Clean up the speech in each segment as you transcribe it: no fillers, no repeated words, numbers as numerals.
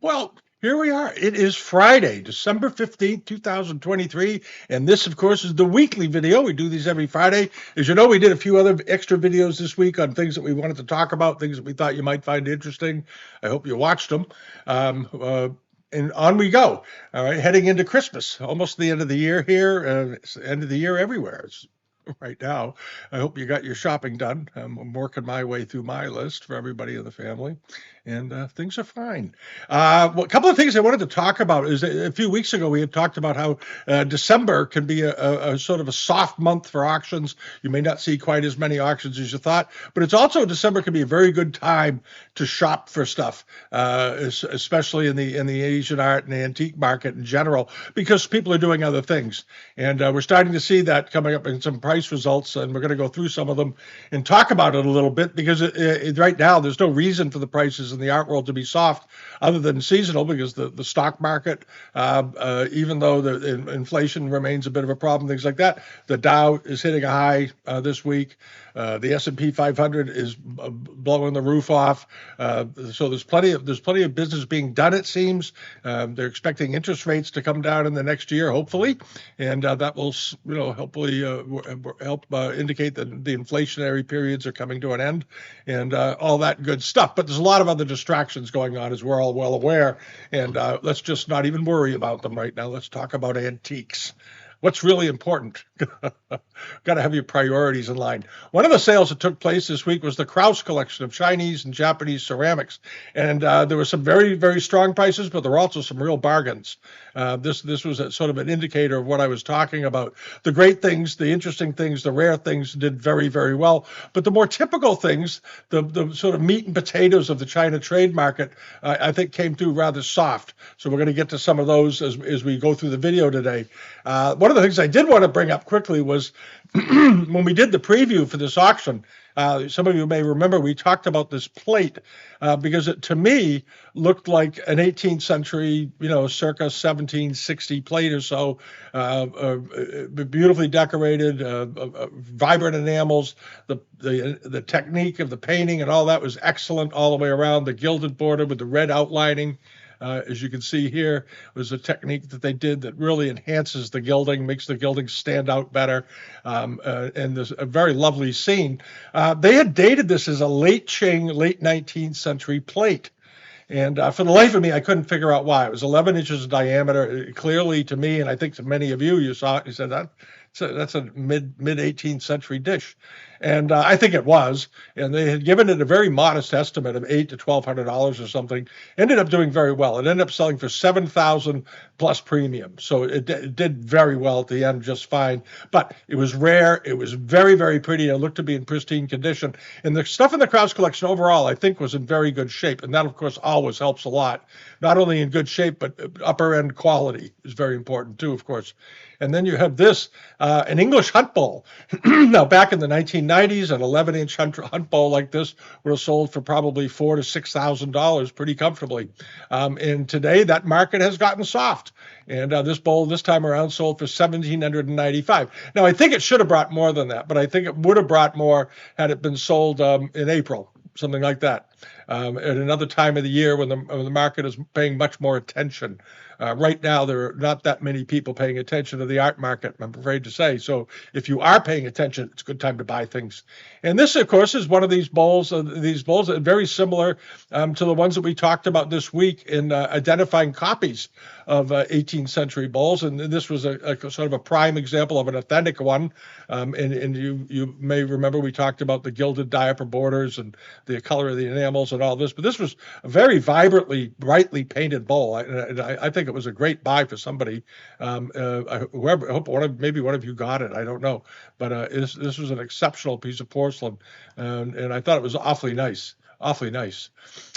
Well, here we are. It is Friday, December 15th, 2023. And this, of course, is the weekly video. We do these every Friday. As you know, we did a few other extra videos this week on things that we wanted to talk about, things that we thought you might find interesting. I hope you watched them. Um, uh, and on we go. All right, heading into Christmas, almost the end of the year here. It's the end of the year everywhere. It's right now. I hope you got your shopping done. I'm working my way through my list for everybody in the family, and things are fine. Well, a couple of things I wanted to talk about is a few weeks ago we had talked about how December can be a sort of a soft month for auctions. You may not see quite as many auctions as you thought, but it's also December can be a very good time to shop for stuff, especially in the Asian art and antique market in general, because people are doing other things, and we're starting to see that coming up in some price results, and we're going to go through some of them and talk about it a little bit because right now there's no reason for the prices in the art world to be soft other than seasonal, because the stock market, even though the inflation remains a bit of a problem, things like that, the Dow is hitting a high this week. The S&P 500 is blowing the roof off. So there's plenty of business being done. It seems they're expecting interest rates to come down in the next year, hopefully, and that will hopefully help indicate that the inflationary periods are coming to an end, and all that good stuff. But there's a lot of other distractions going on, as we're all well aware, and let's just not even worry about them right now. Let's talk about antiques. What's really important? Got to have your priorities in line. One of the sales that took place this week was the Krauss collection of Chinese and Japanese ceramics, and there were some very, very strong prices, but there were also some real bargains. This was sort of an indicator of what I was talking about. The great things, the interesting things, the rare things did very, very well, but the more typical things, the sort of meat and potatoes of the China trade market, I think came through rather soft. So we're going to get to some of those as we go through the video today. One of the things I did want to bring up quickly was when we did the preview for this auction. Some of you may remember we talked about this plate because it, to me, looked like an 18th century, circa 1760 plate or so, beautifully decorated, vibrant enamels. The technique of the painting and all that was excellent all the way around. The gilded border with the red outlining. As you can see here, was a technique that they did that really enhances the gilding, makes the gilding stand out better, and there's a very lovely scene. They had dated this as a late Qing, late 19th century plate. And for the life of me, I couldn't figure out why. It was 11 inches in diameter. Clearly, to me, and I think to many of you, you saw it, you said that's a mid 18th century dish. And I think it was. And they had given it a very modest estimate of $800 to $1,200 or something. Ended up doing very well. It ended up selling for $7,000 plus premium. So it did very well at the end, just fine. But it was rare. It was very, very pretty. It looked to be in pristine condition. And the stuff in the Krauss collection overall, I think, was in very good shape. And that, of course, always helps a lot. Not only in good shape, but upper end quality is very important too, of course. And then you have this, an English hunt bowl. Now, back in the 1990s, an 11-inch hunt bowl like this would have sold for probably $4,000 to $6,000 pretty comfortably. And today, that market has gotten soft. And this bowl this time around sold for $1,795. Now, I think it should have brought more than that, but I think it would have brought more had it been sold in April, something like that. At another time of the year when the market is paying much more attention. Right now, there are not that many people paying attention to the art market, I'm afraid to say. So if you are paying attention, it's a good time to buy things. And this, of course, is one of these bowls. These bowls are very similar to the ones that we talked about this week in identifying copies of 18th century bowls. And this was a sort of a prime example of an authentic one. And you may remember we talked about the gilded diaper borders and the color of the enamels and all this. But this was a very vibrantly, brightly painted bowl. I think it was a great buy for somebody. Whoever, I hope maybe one of you got it. I don't know, but this was an exceptional piece of porcelain, and I thought it was awfully nice, awfully nice.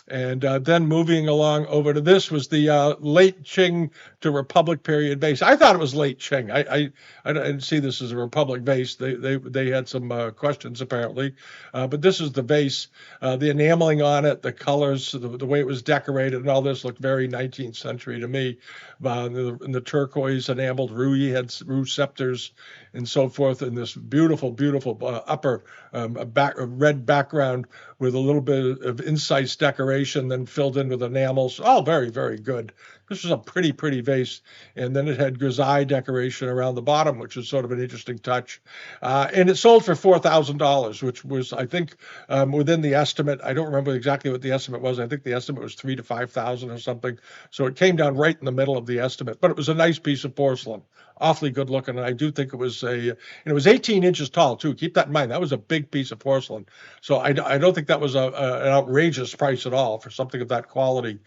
And then moving along over to this was the late Qing to Republic period vase. I thought it was late Qing. I didn't see this as a Republic vase. They had some questions apparently, but this is the vase. The enameling on it, the colors, the way it was decorated, and all this looked very 19th century to me. The turquoise enameled roux scepters and so forth, and this beautiful, beautiful upper red background with a little bit of incise decoration decoration, then filled in with enamels. All very, very good. This was a pretty vase. And then it had grisaille decoration around the bottom, which is sort of an interesting touch. And it sold for $4,000, which was, I think, within the estimate. I don't remember exactly what the estimate was. I think the estimate was 3,000 to 5,000 or something. So it came down right in the middle of the estimate. But it was a nice piece of porcelain, awfully good looking. And I do think it was and it was 18 inches tall too. Keep that in mind. That was a big piece of porcelain. So I don't think that was an outrageous price at all for something of that quality.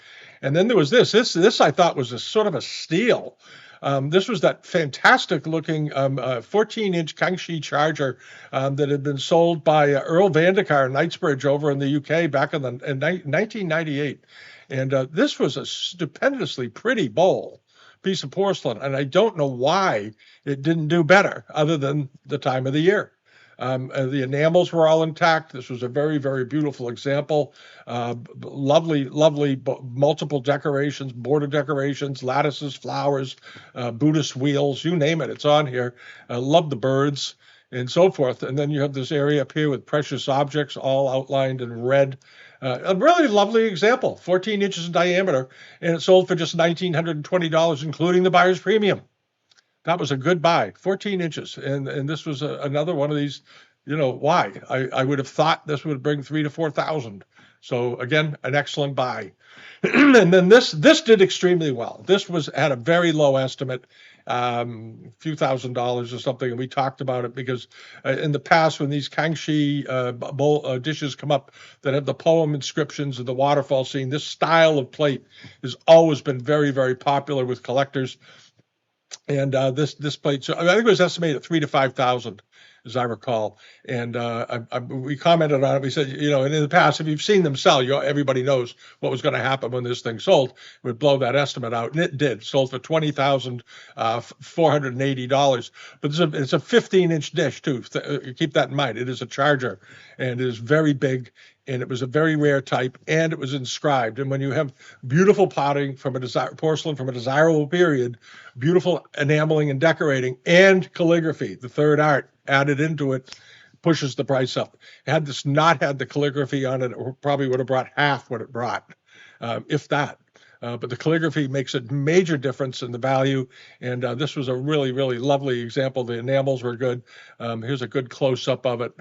And then there was this I thought was a sort of a steal. This was that fantastic looking 14-inch Kangxi charger that had been sold by Earl Vandekar in Knightsbridge over in the UK back in 1998. And this was a stupendously pretty bowl piece of porcelain. And I don't know why it didn't do better other than the time of the year. The enamels were all intact. This was a very, very beautiful example. Lovely multiple decorations, border decorations, lattices, flowers, Buddhist wheels, you name it, it's on here. Love the birds and so forth. And then you have this area up here with precious objects all outlined in red. A really lovely example, 14 inches in diameter, and it sold for just $1,920, including the buyer's premium. That was a good buy, 14 inches. And this was another one of these, why? I would have thought this would bring 3,000 to 4,000. So again, an excellent buy. And then this did extremely well. This had a very low estimate, a few $1,000s or something. And we talked about it because in the past, when these Kangxi dishes come up that have the poem inscriptions and the waterfall scene, this style of plate has always been very, very popular with collectors. And this plate, so I think it was estimated at 3,000 to 5,000, as I recall. And we commented on it. We said, and in the past, if you've seen them sell, everybody knows what was going to happen when this thing sold. It would blow that estimate out, and it did. Sold for $20,480. But it's a 15-inch dish too. Keep that in mind. It is a charger, and it is very big. And it was a very rare type, and it was inscribed. And when you have beautiful potting from porcelain from a desirable period, beautiful enameling and decorating, and calligraphy, the third art added into it, pushes the price up. Had this not had the calligraphy on it, it probably would have brought half what it brought, if that. But the calligraphy makes a major difference in the value. And this was a really, really lovely example. The enamels were good. Here's a good close-up of it.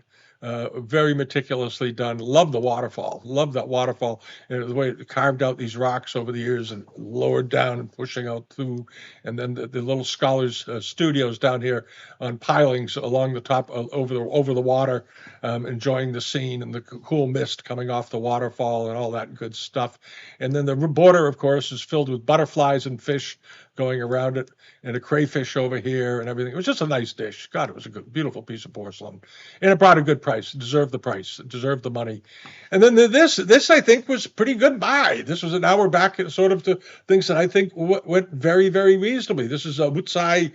Very meticulously done. Love the waterfall. Love that waterfall. And the way it carved out these rocks over the years and lowered down and pushing out through. And then the little scholars' studios down here on pilings along the top over the water, enjoying the scene and the cool mist coming off the waterfall and all that good stuff. And then the border, of course, is filled with butterflies and fish going around it, and a crayfish over here and everything. It was just a nice dish. God, it was a good, beautiful piece of porcelain. And it brought a good price. It deserved the price. It deserved the money. And then this I think was pretty good buy. This was now we're back sort of to things that I think went very, very reasonably. This is a Wutsai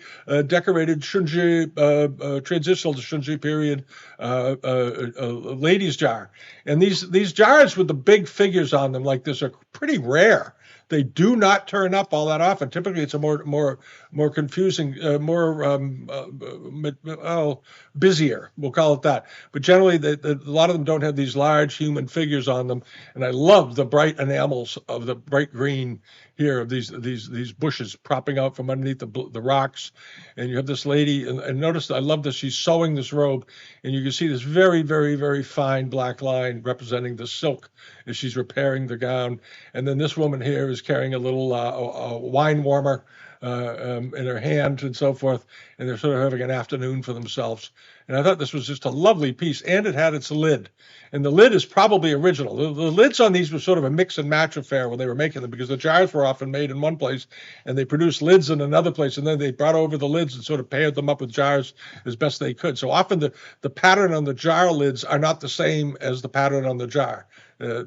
decorated Shunji, transitional to Shunji period ladies' jar. And these jars with the big figures on them like this are pretty rare. They do not turn up all that often. Typically, it's a more confusing, busier. We'll call it that. But generally, a lot of them don't have these large human figures on them. And I love the bright enamels of the bright green here of these bushes propping out from underneath the rocks. And you have this lady, and notice I love this. She's sewing this robe, and you can see this very, very, very fine black line representing the silk as she's repairing the gown. And then this woman here is carrying a little wine warmer in her hand and so forth, and they're sort of having an afternoon for themselves. And I thought this was just a lovely piece, and it had its lid. And the lid is probably original. The lids on these were sort of a mix and match affair when they were making them, because the jars were often made in one place, and they produced lids in another place, and then they brought over the lids and sort of paired them up with jars as best they could. So often the pattern on the jar lids are not the same as the pattern on the jar.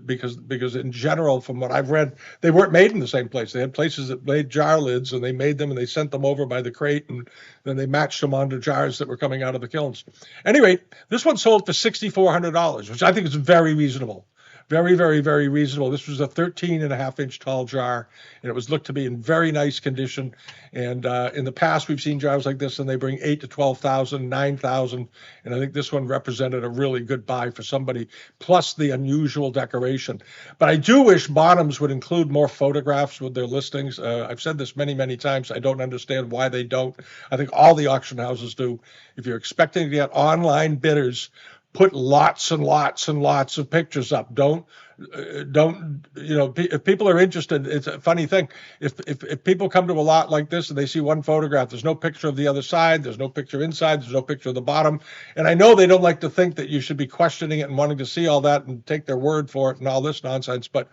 Because in general, from what I've read, they weren't made in the same place. They had places that made jar lids, and they made them and they sent them over by the crate, and then they matched them onto jars that were coming out of the kilns. Anyway, this one sold for $6,400, which I think is very reasonable Very, very, very reasonable. This was a 13.5 inch tall jar, and it was looked to be in very nice condition. And in the past, we've seen jars like this, and they bring 8 to 12,000, 9,000, and I think this one represented a really good buy for somebody. Plus the unusual decoration. But I do wish bottoms would include more photographs with their listings. I've said this many, many times. I don't understand why they don't. I think all the auction houses do. If you're expecting to get online bidders, put lots and lots and lots of pictures up. Don't if people are interested, it's a funny thing. If people come to a lot like this and they see one photograph, there's no picture of the other side, there's no picture inside, there's no picture of the bottom. And I know they don't like to think that you should be questioning it and wanting to see all that and take their word for it and all this nonsense. But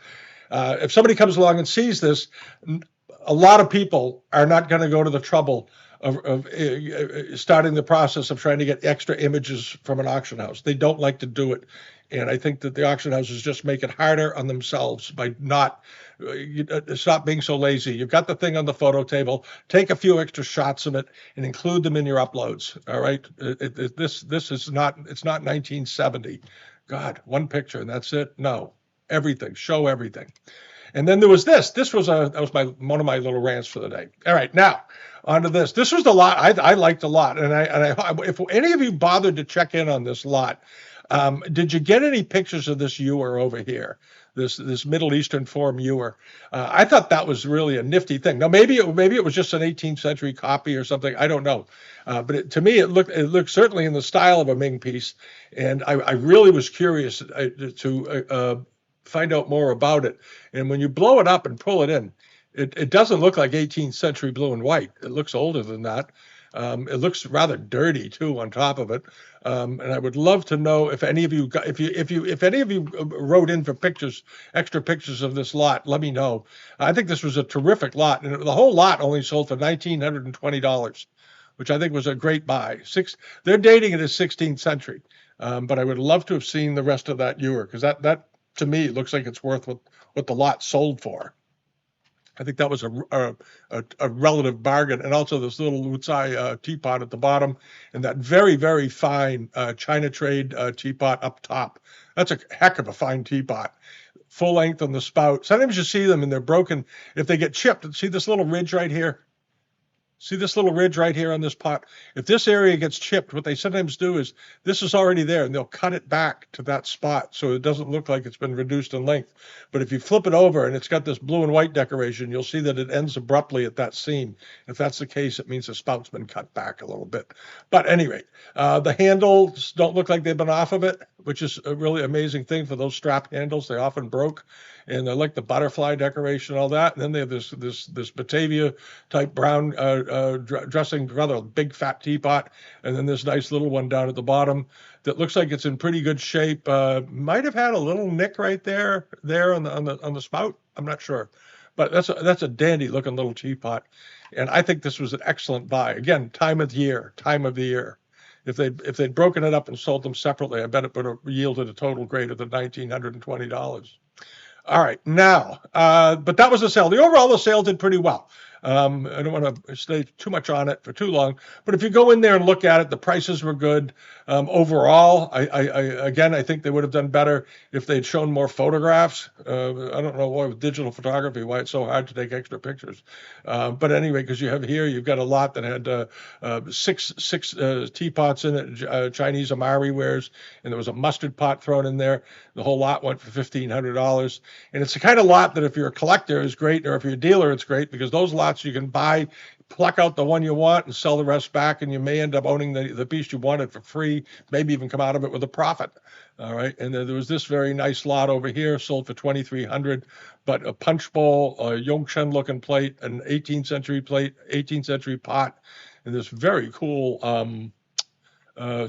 if somebody comes along and sees this, a lot of people are not going to go to the trouble of starting the process of trying to get extra images from an auction house. They don't like to do it. And I think that the auction houses just make it harder on themselves by not stop being so lazy. You've got the thing on the photo table. Take a few extra shots of it and include them in your uploads. All right. This is not. It's not 1970. God, one picture and that's it. No, everything. Show everything. And then there was this. This was one of my little rants for the day. All right, now on to this. This was the lot I liked a lot, and if any of you bothered to check in on this lot, did you get any pictures of this ewer over here? This Middle Eastern form ewer. I thought that was really a nifty thing. Now maybe it was just an 18th century copy or something. I don't know, but to me it looked certainly in the style of a Ming piece, and I really was curious to find out more about it. And when you blow it up and pull it in, it doesn't look like 18th century blue and white. It looks older than that. It looks rather dirty too on top of it. And I would love to know if any of you if any of you wrote in for pictures, extra pictures of this lot, let me know. I think this was a terrific lot, and the whole lot only sold for $1,920, which I think was a great buy. They're dating it as 16th century, but I would love to have seen the rest of that ewer, because that to me looks like it's worth what the lot sold for. I think that was a relative bargain. And also this little Wutsai teapot at the bottom, and that very, very fine China trade teapot up top. That's a heck of a fine teapot. Full length on the spout. Sometimes you see them and they're broken if they get chipped. See this little ridge right here? See this little ridge right here on this pot? If this area gets chipped, what they sometimes do is this is already there, and they'll cut it back to that spot so it doesn't look like it's been reduced in length. But if you flip it over and it's got this blue and white decoration, you'll see that it ends abruptly at that seam. If that's the case, it means the spout's been cut back a little bit. But at any rate, the handles don't look like they've been off of it, which is a really amazing thing for those strap handles. They often broke. And I like the butterfly decoration, all that. And then they have this Batavia type brown dressing, rather big fat teapot, and then this nice little one down at the bottom that looks like it's in pretty good shape. Might have had a little nick right there on the spout. I'm not sure, but that's a dandy looking little teapot, and I think this was an excellent buy. Again, time of the year. If they'd broken it up and sold them separately, I bet it would have yielded a total greater than $1,920. All right, now, but that was the sale. The sale did pretty well. I don't want to stay too much on it for too long, but if you go in there and look at it, the prices were good. Overall, I think they would have done better if they'd shown more photographs. I don't know why with digital photography, why it's so hard to take extra pictures. But anyway, because you've got a lot that had six teapots in it, Chinese Amari wares, and there was a mustard pot thrown in there. The whole lot went for $1,500. And it's the kind of lot that if you're a collector is great, or if you're a dealer, it's great, because those lots you can buy, pluck out the one you want and sell the rest back, and you may end up owning the piece you wanted for free, maybe even come out of it with a profit. All right. And then there was this very nice lot over here, sold for $2,300, but a punch bowl, a Yongchen looking plate, an 18th century plate, 18th century pot, and this very cool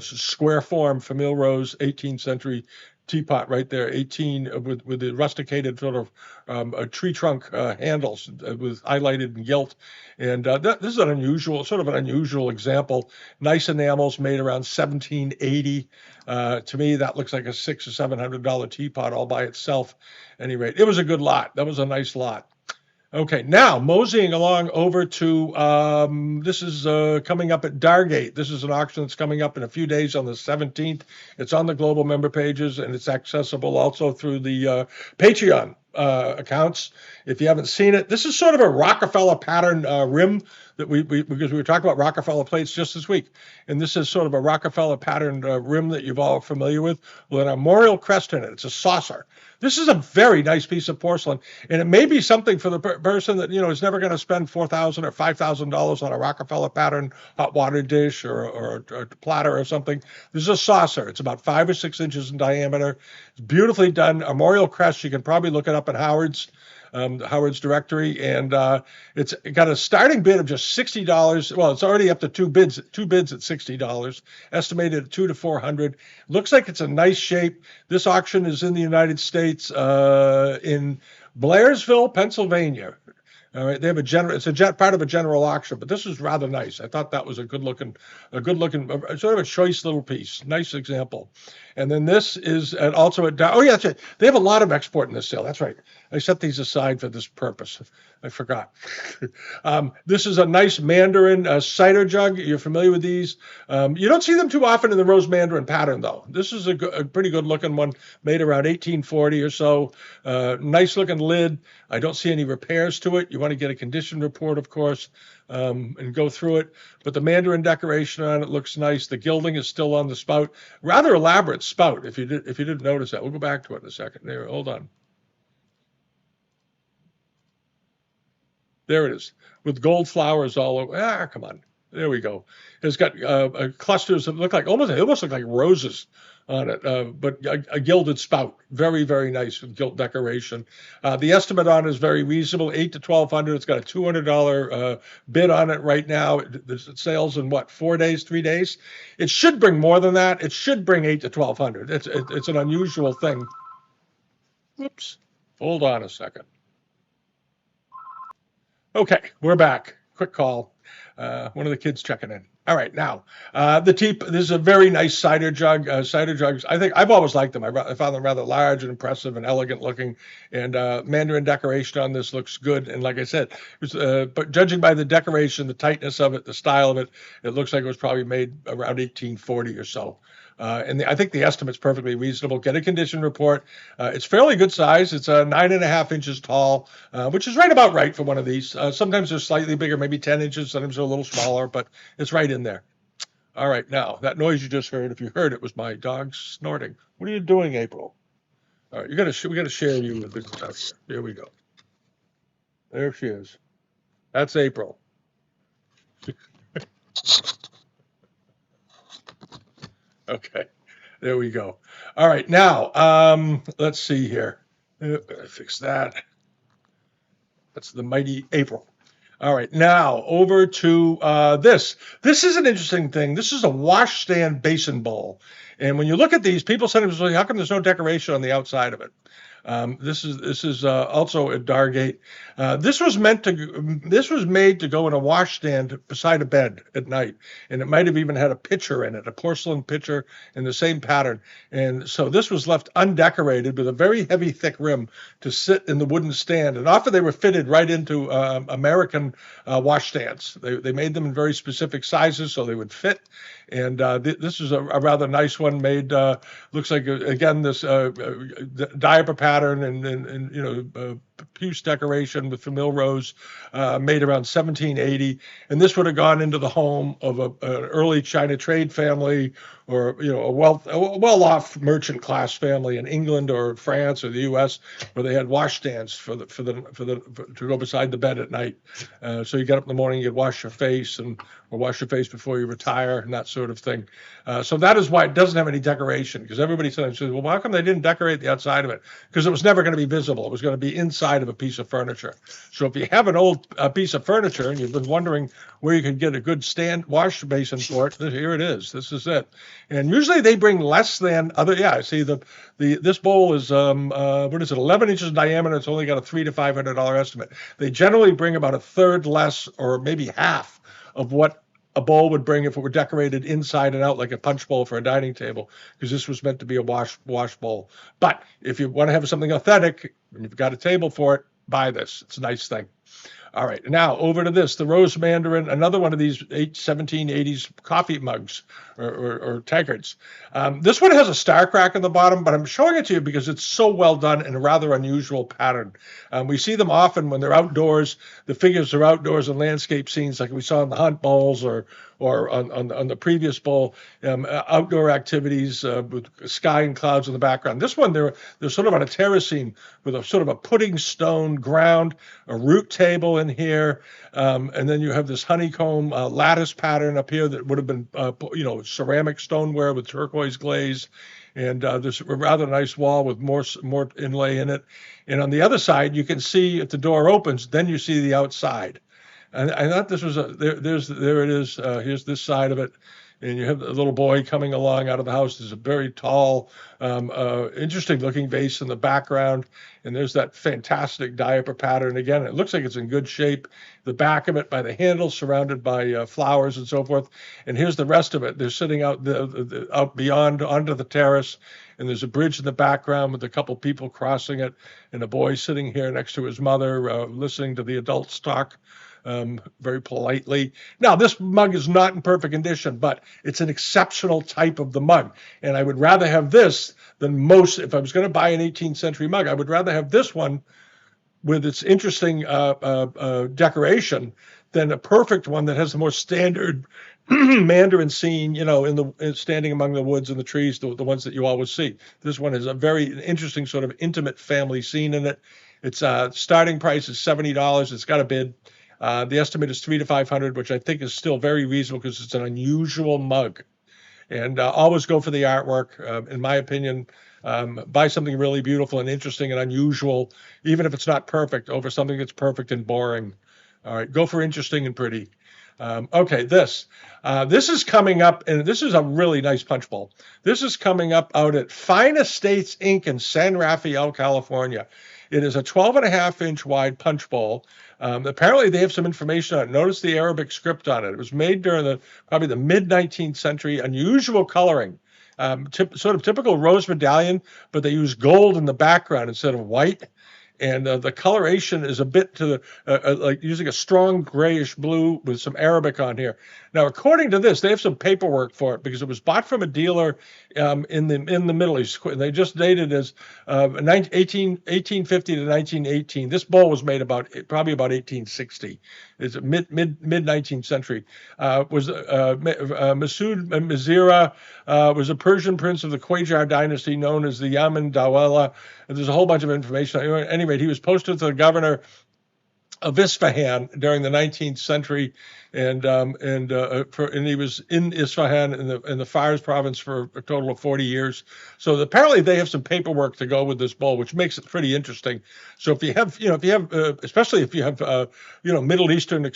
square form Famille Rose 18th century teapot right there, 18 with the rusticated sort of tree trunk handles with highlighted and gilt. And this is an unusual example. Nice enamels made around 1780. To me, that looks like a $600 or $700 teapot all by itself. At any rate, it was a good lot. That was a nice lot. Okay, now moseying along over to this is coming up at Dargate. This is an auction that's coming up in a few days on the 17th. It's on the global member pages and it's accessible also through the Patreon accounts. If you haven't seen it, this is sort of a Rockefeller pattern rim that we because we were talking about Rockefeller plates just this week, and this is sort of a Rockefeller patterned rim that you've all familiar with an armorial crest in it. It's a saucer. This is a very nice piece of porcelain, and it may be something for the person that is never going to spend $4,000 or $5,000 on a Rockefeller pattern hot water dish or a platter or something. This is a saucer. It's about 5 or 6 inches in diameter. It's beautifully done. Armorial crest. You can probably look it up in Howard's directory, and it's got a starting bid of just $60. Well, it's already up to two bids at $60, estimated at $200 to $400. Looks like it's a nice shape. This auction is in the United States, in Blairsville, Pennsylvania. All right, they have it's a part of a general auction, but this is rather nice. I thought that was a good looking, sort of a choice little piece. Nice example. And then this is also at, oh yeah, that's it. They have a lot of export in this sale. That's right. I set these aside for this purpose. I forgot. This is a nice Mandarin cider jug. You're familiar with these? You don't see them too often in the rose Mandarin pattern, though. This is a pretty good looking one, made around 1840 or so. Nice looking lid. I don't see any repairs to it. You want to get a condition report, of course, and go through it. But the Mandarin decoration on it looks nice. The gilding is still on the spout. Rather elaborate spout, if you didn't notice that. We'll go back to it in a second. There, hold on. There it is, with gold flowers all over. Come on. There we go. It's got clusters that look like almost look like roses on it, but a gilded spout. Very, very nice with gilt decoration. The estimate on it is very reasonable, $800 to $1,200. It's got a $200 bid on it right now. It sells in 4 days, 3 days. It should bring more than that. It should bring $800 to $1,200. It's an unusual thing. Oops. Hold on a second. Okay, we're back. Quick call. One of the kids checking in. All right, now this is a very nice cider jug. Cider jugs, I think I've always liked them. I found them rather large and impressive and elegant looking. And Mandarin decoration on this looks good. And like I said, but judging by the decoration, the tightness of it, the style of it, it looks like it was probably made around 1840 or so. And I think the estimate's perfectly reasonable. Get a condition report. It's fairly good size. It's 9.5 inches tall, which is right about right for one of these. Sometimes they're slightly bigger, maybe 10 inches. Sometimes they're a little smaller, but it's right in there. All right, now that noise you just heard, if you heard it, was my dog snorting. What are you doing, April? All right, we got to share you with this stuff. Here we go. There she is. That's April. Okay, there we go. All right, now let's see here. Fix that. That's the mighty April. All right, now over to this. This is an interesting thing. This is a washstand basin bowl. And when you look at these, people sometimes say, how come there's no decoration on the outside of it? This is also at Dargate. This was made to go in a washstand beside a bed at night, and it might have even had a pitcher in it, a porcelain pitcher in the same pattern. And so this was left undecorated with a very heavy, thick rim to sit in the wooden stand. And often they were fitted right into American washstands. They made them in very specific sizes so they would fit. And this is a rather nice one made. Looks like again this diaper pattern and puce decoration with famille rose, made around 1780, and this would have gone into the home of an early China trade family, or a well-off merchant class family in England or France or the U.S., where they had washstands to go beside the bed at night. So you get up in the morning, you'd wash your face or wash your face before you retire and that sort of thing. So that is why it doesn't have any decoration, because everybody sometimes says, well, how come they didn't decorate the outside of it? Because it was never going to be visible. It was going to be inside of a piece of furniture. So if you have an old piece of furniture and you've been wondering where you can get a good wash basin for it, here it is. This is it. And usually they bring less than other. Yeah, I see this bowl is 11 inches in diameter. It's only got a $300 to $500 estimate. They generally bring about a third less, or maybe half of what a bowl would bring if it were decorated inside and out like a punch bowl for a dining table, because this was meant to be a wash bowl. But if you want to have something authentic and you've got a table for it, buy this. It's a nice thing. All right, now over to this, the Rose Mandarin, another one of these 1780s coffee mugs or tankards. This one has a star crack in the bottom, but I'm showing it to you because it's so well done and a rather unusual pattern. We see them often when they're outdoors. The figures are outdoors in landscape scenes like we saw in the Hunt Bowls or on the previous bowl, outdoor activities with sky and clouds in the background. This one, they're sort of on a terracing with a sort of a pudding stone ground, a root table in here, and then you have this honeycomb lattice pattern up here that would have been, ceramic stoneware with turquoise glaze. And there's a rather nice wall with more inlay in it. And on the other side, you can see if the door opens, then you see the outside. I thought this was there it is. Here's this side of it. And you have the little boy coming along out of the house. There's a very tall, interesting looking vase in the background. And there's that fantastic diaper pattern. Again, it looks like it's in good shape. The back of it by the handle, surrounded by flowers and so forth. And here's the rest of it. They're sitting out out beyond onto the terrace. And there's a bridge in the background with a couple people crossing it. And a boy sitting here next to his mother, listening to the adults talk. Very politely. Now, this mug is not in perfect condition, but it's an exceptional type of the mug. And I would rather have this than most. If I was going to buy an 18th century mug, I would rather have this one with its interesting decoration than a perfect one that has the more standard Mandarin scene, standing among the woods and the trees, the ones that you always see. This one has a very interesting sort of intimate family scene in it. Its starting price is $70. It's got a bid. The estimate is $300 to $500, which I think is still very reasonable because it's an unusual mug. And always go for the artwork. In my opinion, buy something really beautiful and interesting and unusual, even if it's not perfect, over something that's perfect and boring. All right, go for interesting and pretty. Okay, this is coming up, and this is a really nice punch bowl. This is coming up out at Fine Estates Inc. in San Rafael, California. It is a 12.5-inch wide punch bowl. Apparently, they have some information on it. Notice the Arabic script on it. It was made during probably the mid-19th century. Unusual coloring, sort of typical rose medallion, but they use gold in the background instead of white. And the coloration is a bit to like using a strong grayish blue with some Arabic on here. Now, according to this, they have some paperwork for it because it was bought from a dealer in the Middle East. They just dated as 1850 to 1918. This bowl was made probably about 1860. It's mid 19th century. Masoud Mizira was a Persian prince of the Qajar dynasty known as the Yaman Dawala. And there's a whole bunch of information. Anyway, he was posted to the governor of Isfahan during the 19th century, and he was in Isfahan in the Fars province for a total of 40 years. So apparently they have some paperwork to go with this bowl, which makes it pretty interesting. So if you have, especially if you have, Middle Eastern,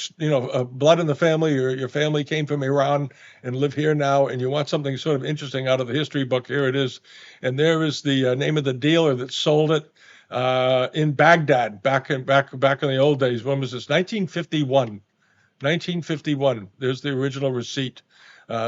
blood in the family, or your family came from Iran and live here now, and you want something sort of interesting out of the history book, here it is. And there is the name of the dealer that sold it. In Baghdad, back in the old days. When was this? 1951. 1951. There's the original receipt.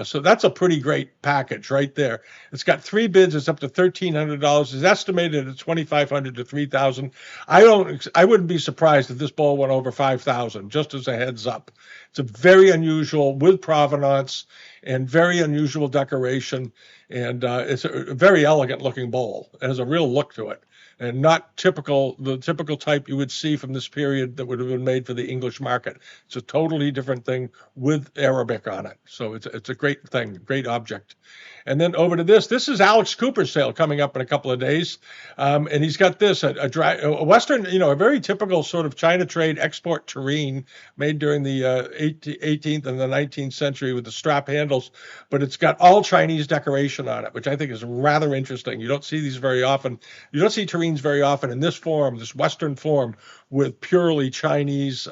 So that's a pretty great package right there. It's got 3 bids. It's up to $1,300. It's estimated at $2,500 to $3,000. I wouldn't be surprised if this bowl went over $5,000. Just as a heads up, it's a very unusual with provenance and very unusual decoration, and it's a very elegant looking bowl. It has a real look to it. And not the typical type you would see from this period that would have been made for the English market. It's a totally different thing with Arabic on it. So it's a great thing, great object. And then over to this. This is Alex Cooper's sale coming up in a couple of days. And he's got this, a Western, a very typical sort of China trade export tureen made during the 18th and the 19th century with the strap handles. But it's got all Chinese decoration on it, which I think is rather interesting. You don't see these very often. You don't see tureens very often in this form, this Western form, with purely Chinese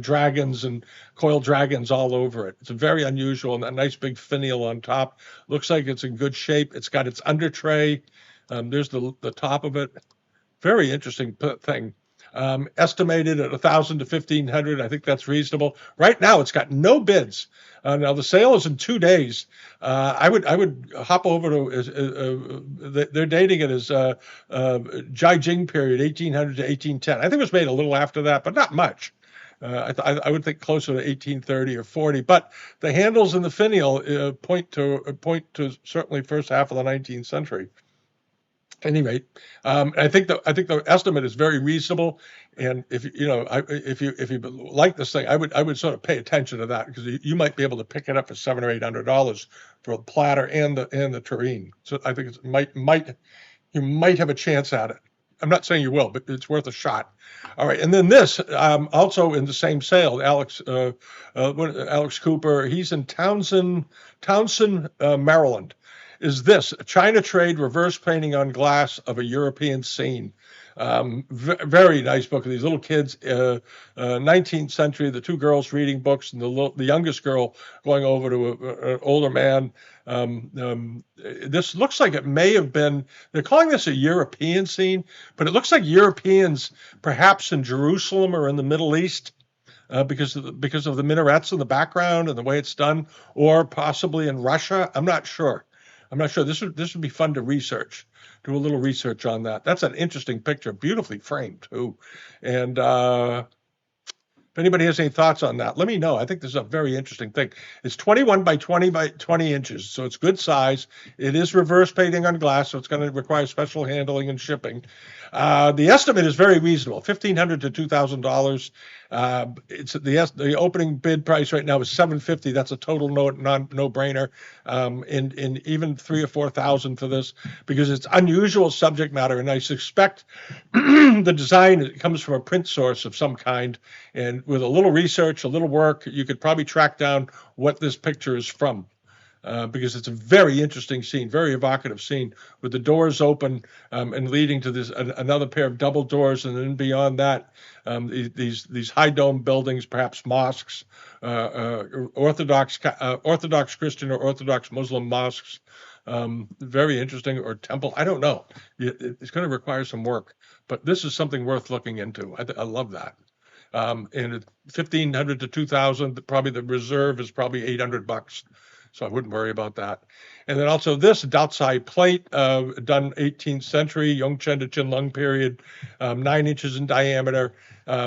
dragons and coiled dragons all over it. It's very unusual, and a nice big finial on top. Looks like it's in good shape. It's got its under tray. There's the top of it. Very interesting thing. Estimated at $1,000 to $1,500. I think that's reasonable. Right now, it's got no bids. Now the sale is in 2 days. I would hop over to. They're dating it as Jiajing period, 1800 to 1810. I think it was made a little after that, but not much. I would think closer to 1830 or 40, but the handles in the finial point to certainly first half of the 19th century. At any rate, I think the estimate is very reasonable, and if you like this thing, I would sort of pay attention to that, because you might be able to pick it up for $700 or $800 for the platter and the tureen. So I think you might have a chance at it. I'm not saying you will, but it's worth a shot. All right, and then this, also in the same sale, Alex Cooper. He's in Townsend, Maryland. Is this a China trade reverse painting on glass of a European scene? Very nice book of these little kids, 19th century. The two girls reading books, and the youngest girl going over to an older man. This looks like it may have been. They're calling this a European scene, but it looks like Europeans, perhaps in Jerusalem or in the Middle East, because of the minarets in the background and the way it's done, or possibly in Russia. I'm not sure. This would be fun to research. Do a little research on that. That's an interesting picture, beautifully framed too. And if anybody has any thoughts on that, let me know. I think this is a very interesting thing. It's 21 by 20 by 20 inches, so it's good size. It is reverse painting on glass, so it's going to require special handling and shipping. The estimate is very reasonable, $1,500 to $2,000. It's the opening bid price right now is $750. That's a total no-brainer. In even $3,000 or $4,000 for this, because it's unusual subject matter, and I suspect the design comes from a print source of some kind. And with a little research, a little work, you could probably track down what this picture is from. Because it's a very interesting scene, very evocative scene, with the doors open, and leading to this another pair of double doors, and then beyond that, these high dome buildings, perhaps mosques, Orthodox Christian or Orthodox Muslim mosques, very interesting, or temple. I don't know. It's going to require some work, but this is something worth looking into. I love that. And $1,500 to $2,000. Probably the reserve is probably $800. So I wouldn't worry about that. And then also this Datsai plate, done 18th century, Yongchen to Qianlong period, 9 inches in diameter,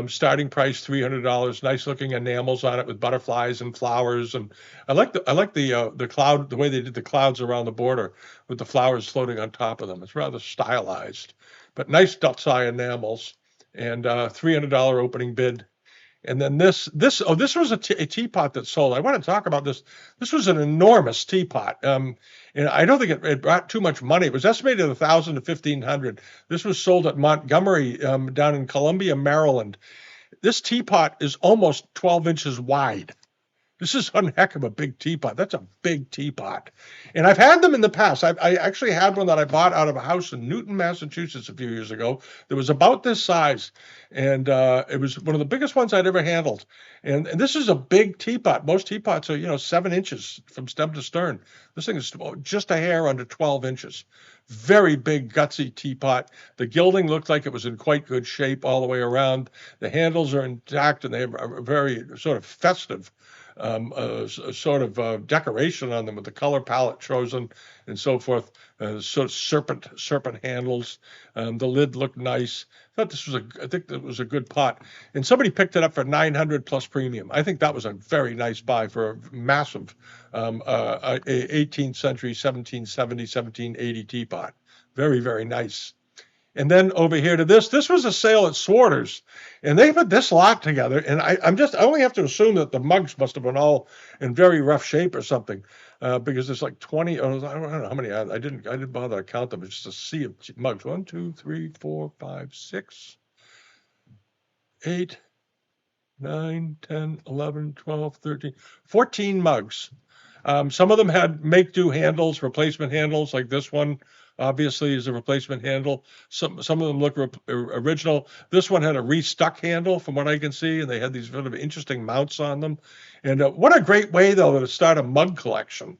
starting price $300. Nice looking enamels on it with butterflies and flowers, and I like the cloud, the way they did the clouds around the border with the flowers floating on top of them. It's rather stylized, but nice Datsai enamels, and $300 opening bid. And then this was a teapot that sold. I want to talk about this. This was an enormous teapot, and I don't think it brought too much money. It was estimated at $1,000 to $1,500. This was sold at Montgomery, down in Columbia, Maryland. This teapot is almost 12 inches wide. This is one heck of a big teapot. That's a big teapot. And I've had them in the past. I actually had one that I bought out of a house in Newton, Massachusetts a few years ago that was about this size. And it was one of the biggest ones I'd ever handled. And this is a big teapot. Most teapots are, 7 inches from stem to stern. This thing is just a hair under 12 inches. Very big, gutsy teapot. The gilding looked like it was in quite good shape all the way around. The handles are intact, and they have a very sort of festive sort of decoration on them, with the color palette chosen and so forth. Sort of serpent handles. The lid looked nice. I think that was a good pot. And somebody picked it up for $900 plus premium. I think that was a very nice buy for a massive 18th century, 1770, 1780 teapot. Very, very nice. And then over here to this was a sale at Swarter's, and they put this lot together. And I only have to assume that the mugs must have been all in very rough shape or something, because there's like 20. I don't know how many. I didn't bother to count them. It's just a sea of mugs. 1, 2, 3, 4, 5, 6, 8, 9, 10, 11, 12, 13, 14 mugs. Some of them had make-do handles, replacement handles, like this one. Obviously, is a replacement handle. Some of them look original. This one had a restuck handle, from what I can see, and they had these sort of interesting mounts on them. And what a great way, though, to start a mug collection.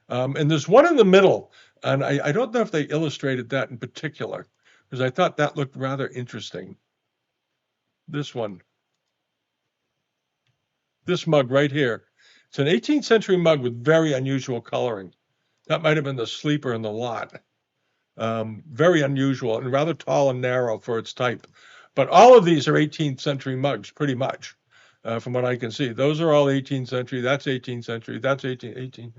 And there's one in the middle, and I don't know if they illustrated that in particular, because I thought that looked rather interesting. This one. This mug right here. It's an 18th century mug with very unusual coloring. That might have been the sleeper in the lot. Very unusual and rather tall and narrow for its type. But all of these are 18th century mugs, pretty much. from what I can see. Those are all 18th century. That's 18th century. That's 18.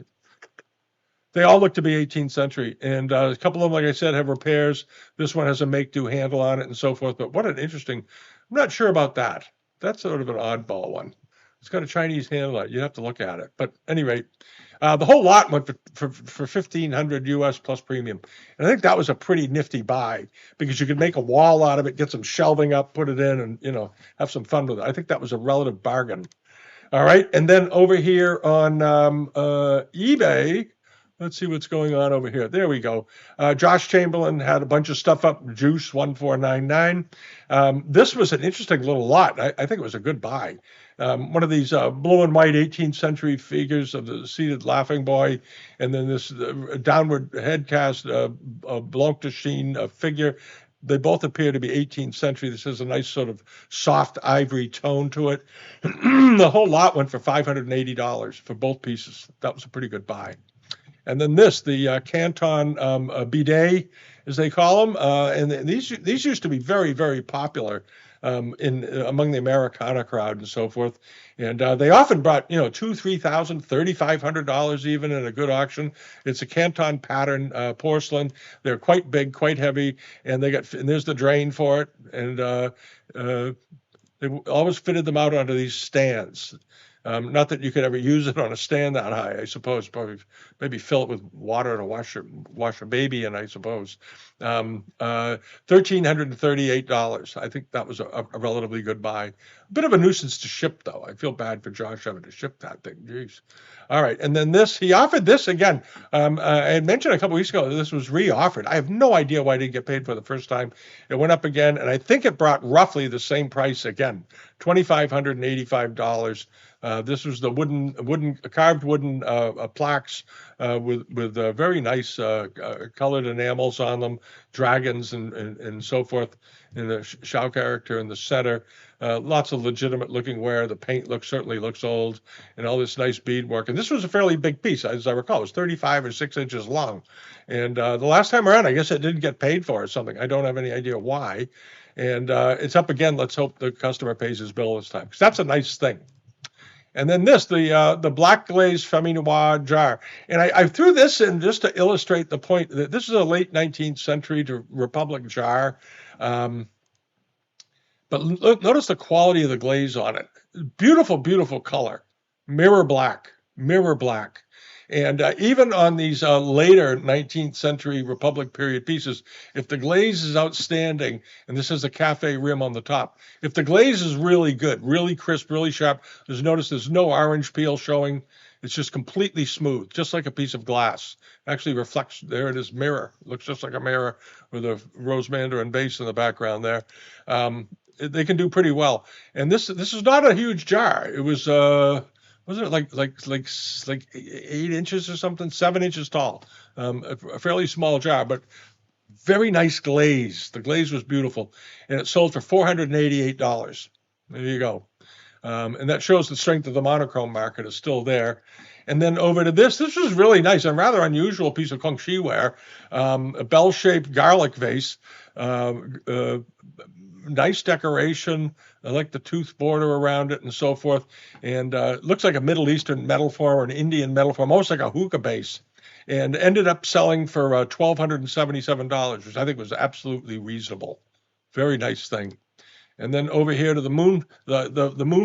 They all look to be 18th century. And a couple of them, like I said, have repairs. This one has a make-do handle on it and so forth. But what an interesting, I'm not sure about that. That's sort of an oddball one. It's got a Chinese handle on it. You'd have to look at it. But at any rate, the whole lot went for 1,500 US plus premium. And I think that was a pretty nifty buy because you could make a wall out of it, get some shelving up, put it in, and, have some fun with it. I think that was a relative bargain. All right. And then over here on eBay, let's see what's going on over here. There we go. Josh Chamberlain had a bunch of stuff up. Juice 1499. This was an interesting little lot. I think it was a good buy. One of these blue and white 18th century figures of the seated laughing boy, and then this downward head cast Blanc de Chine figure. They both appear to be 18th century. This has a nice sort of soft ivory tone to it. The whole lot went for $580 for both pieces. That was a pretty good buy. And then the Canton bidet, as they call them, and these used to be very, very popular among the Americana crowd and so forth. And they often brought, $2,000, $3,000, $3,500 even in a good auction. It's a Canton pattern porcelain. They're quite big, quite heavy, and there's the drain for it. And they always fitted them out onto these stands. Not that you could ever use it on a stand that high, I suppose. Probably maybe fill it with water to wash a baby in, I suppose. $1,338. I think that was a relatively good buy. A bit of a nuisance to ship, though. I feel bad for Josh having to ship that thing. Jeez. All right. And then he offered this again. I had mentioned a couple weeks ago that this was re-offered. I have no idea why I didn't get paid for the first time. It went up again, and I think it brought roughly the same price again, $2,585. This was the carved wooden plaques with very nice colored enamels on them, dragons and so forth, in the Shao character in the center. Lots of legitimate looking wear. The paint certainly looks old, and all this nice beadwork. And this was a fairly big piece, as I recall. It was 35 or 6 inches long. And the last time around, I guess it didn't get paid for or something. I don't have any idea why. And it's up again. Let's hope the customer pays his bill this time, because that's a nice thing. And then the black glazed Femme Noir jar. And I threw this in just to illustrate the point that this is a late 19th century Republic jar. But notice the quality of the glaze on it. Beautiful, beautiful color. Mirror black. And even on these later 19th century Republic period pieces, if the glaze is outstanding, and this has a cafe rim on the top, if the glaze is really good, really crisp, really sharp, notice there's no orange peel showing. It's just completely smooth, just like a piece of glass. Actually reflects, there it is, mirror. It looks just like a mirror with a rose mandarin base in the background there. They can do pretty well. And this is not a huge jar. It was... wasn't it like 8 inches or something, 7 inches tall, a fairly small jar, but very nice glaze. The glaze was beautiful, and it sold for $488. There you go. And that shows the strength of the monochrome market is still there. And then over to this was really nice and rather unusual piece of Kongxi ware, a bell-shaped garlic vase, nice decoration. I like the tooth border around it and so forth. And it looks like a Middle Eastern metal form or an Indian metal form, almost like a hookah base. And ended up selling for $1,277, which I think was absolutely reasonable. Very nice thing. And then over here to the moon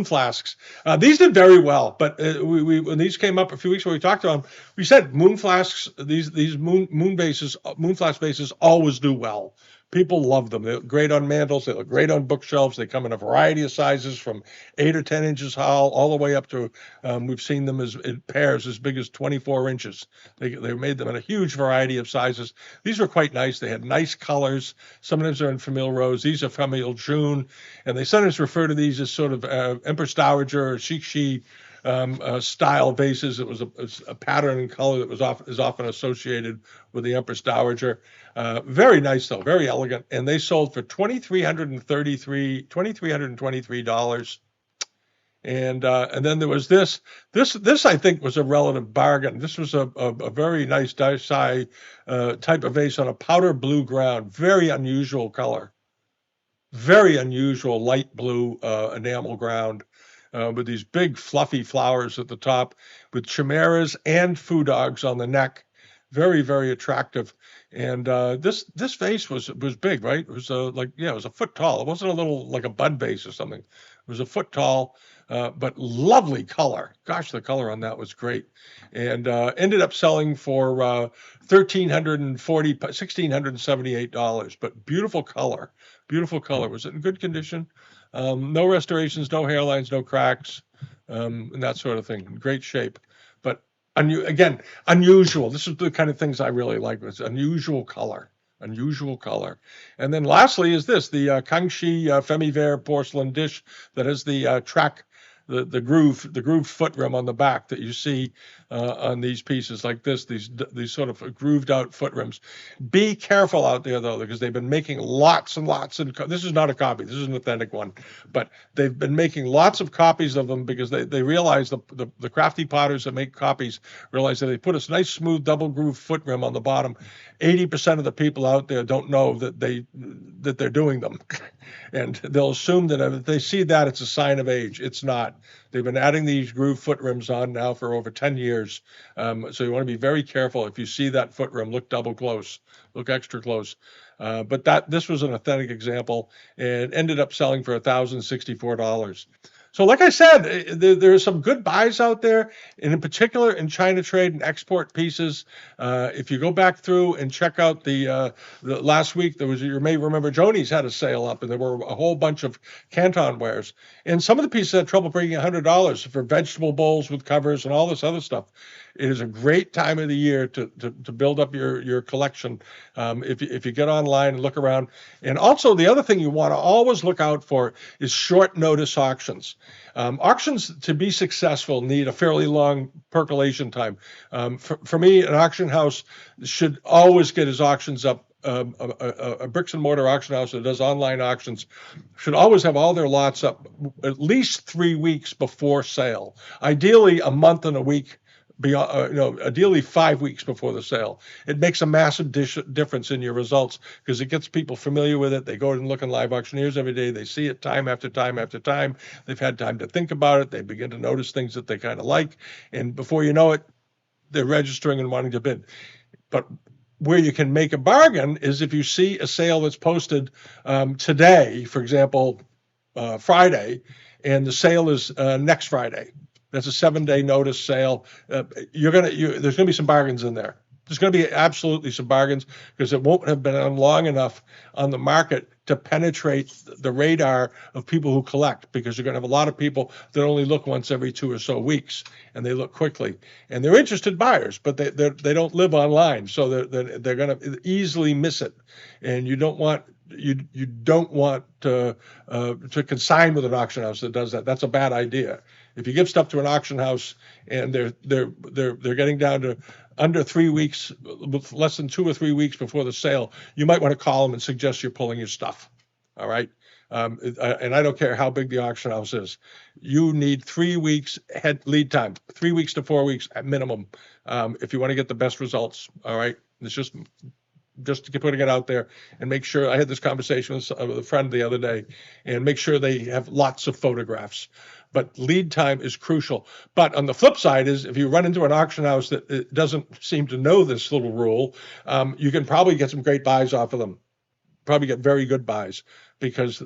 flasks. These did very well, but when these came up a few weeks ago, we talked about them. We said moon flasks, these moon flask bases always do well. People love them. They look great on mantles. They look great on bookshelves. They come in a variety of sizes from 8 or 10 inches tall all the way up to, we've seen them in pairs as big as 24 inches. They made them in a huge variety of sizes. These were quite nice. They had nice colors. Sometimes they're in famille rose. These are famille jaune. And they sometimes refer to these as sort of Empress Dowager or Shikshi style vases. It was a pattern and color that is often associated with the Empress Dowager. Very nice though, very elegant, and they sold for $2,323. And then there was this I think was a relative bargain. This was a very nice Daisai type of vase on a powder blue ground, very unusual color, very unusual light blue enamel ground. with these big fluffy flowers at the top, with chimeras and foo dogs on the neck. Very, very attractive. And this vase was big, right? It was it was a foot tall. It wasn't a little like a bud vase or something. It was a foot tall, but lovely color. Gosh, the color on that was great, and ended up selling for $1,678. But beautiful color. Was it in good condition? No restorations, no hairlines, no cracks, and that sort of thing. Great shape, but again, unusual. This is the kind of things I really like. It's unusual color. Unusual color. And then lastly is this, the Kangxi Femivair porcelain dish that has the track, the grooved foot rim on the back that you see on these pieces like this, these sort of grooved out foot rims. Be careful out there though, because they've been making lots and lots, and this is not a copy, this is an authentic one, but they've been making lots of copies of them because they realize the crafty potters that make copies realize that they put a nice smooth double groove foot rim on the bottom. 80% of the people out there don't know that they're doing them. And they'll assume that if they see that, it's a sign of age. It's not. They've been adding these groove foot rims on now for over 10 years. So you want to be very careful. If you see that foot rim, look double close, look extra close. But this was an authentic example and ended up selling for $1,064. So like I said, there are some good buys out there, and in particular in China trade and export pieces. If you go back through and check out the last week, you may remember Joni's had a sale up, and there were a whole bunch of Canton wares. And some of the pieces had trouble breaking $100 for vegetable bowls with covers and all this other stuff. It is a great time of the year to build up your collection if you get online and look around. And also the other thing you want to always look out for is short notice auctions. Auctions, to be successful, need a fairly long percolation time. For me, an auction house should always get his auctions up. A bricks and mortar auction house that does online auctions should always have all their lots up at least 3 weeks before sale. Ideally, a month and a week. Ideally 5 weeks before the sale. It makes a massive difference in your results because it gets people familiar with it. They go and look in live auctioneers every day. They see it time after time after time. They've had time to think about it. They begin to notice things that they kind of like. And before you know it, they're registering and wanting to bid. But where you can make a bargain is if you see a sale that's posted today, for example, Friday, and the sale is next Friday. That's a 7-day notice sale. There's going to be some bargains in there. There's going to be absolutely some bargains because it won't have been on long enough on the market to penetrate the radar of people who collect, because you're going to have a lot of people that only look once every 2 or so weeks, and they look quickly. And they're interested buyers, but they don't live online, so they're going to easily miss it. And you don't want to consign with an auction house that does that. That's a bad idea. If you give stuff to an auction house and they're getting down to under 3 weeks, less than 2 or 3 weeks before the sale, you might want to call them and suggest you're pulling your stuff. All right. And I don't care how big the auction house is. You need 3 weeks lead time, 3 weeks to 4 weeks at minimum, if you want to get the best results. All right. It's just putting it out there, and make sure. I had this conversation with a friend the other day, and make sure they have lots of photographs. But lead time is crucial. But on the flip side is, if you run into an auction house that doesn't seem to know this little rule, you can probably get some great buys off of them. Probably get very good buys, because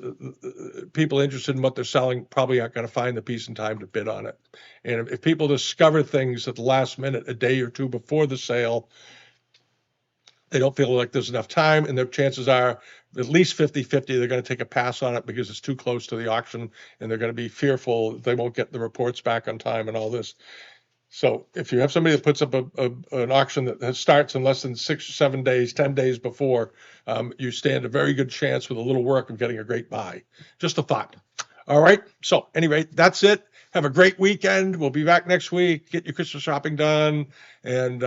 people interested in what they're selling probably aren't going to find the piece in time to bid on it. And if people discover things at the last minute, a day or two before the sale, they don't feel like there's enough time, and their chances are at least 50-50 they're going to take a pass on it because it's too close to the auction, and they're going to be fearful they won't get the reports back on time and all this. So if you have somebody that puts up an auction that starts in less than 6 or 7 days, 10 days before, you stand a very good chance with a little work of getting a great buy. Just a thought. All right. So anyway, that's it. Have a great weekend. We'll be back next week. Get your Christmas shopping done, and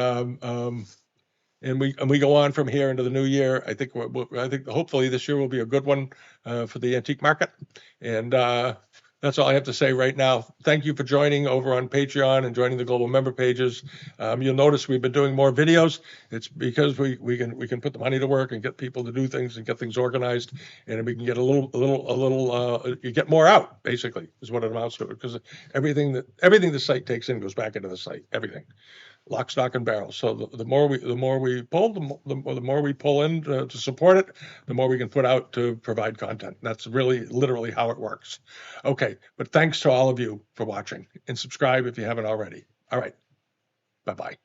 we go on from here into the new year. I think hopefully this year will be a good one for the antique market. And That's all I have to say right now. Thank you for joining over on Patreon and joining the global member pages. You'll notice we've been doing more videos. It's because we can put the money to work and get people to do things and get things organized, and we can get you get more out. Basically, is what it amounts to. Because everything the site takes in goes back into the site. Everything. Lock, stock, and barrel. So the more we pull, the more we pull in to support it, the more we can put out to provide content. That's really literally how it works. Okay, but thanks to all of you for watching, and subscribe if you haven't already. All right, bye bye.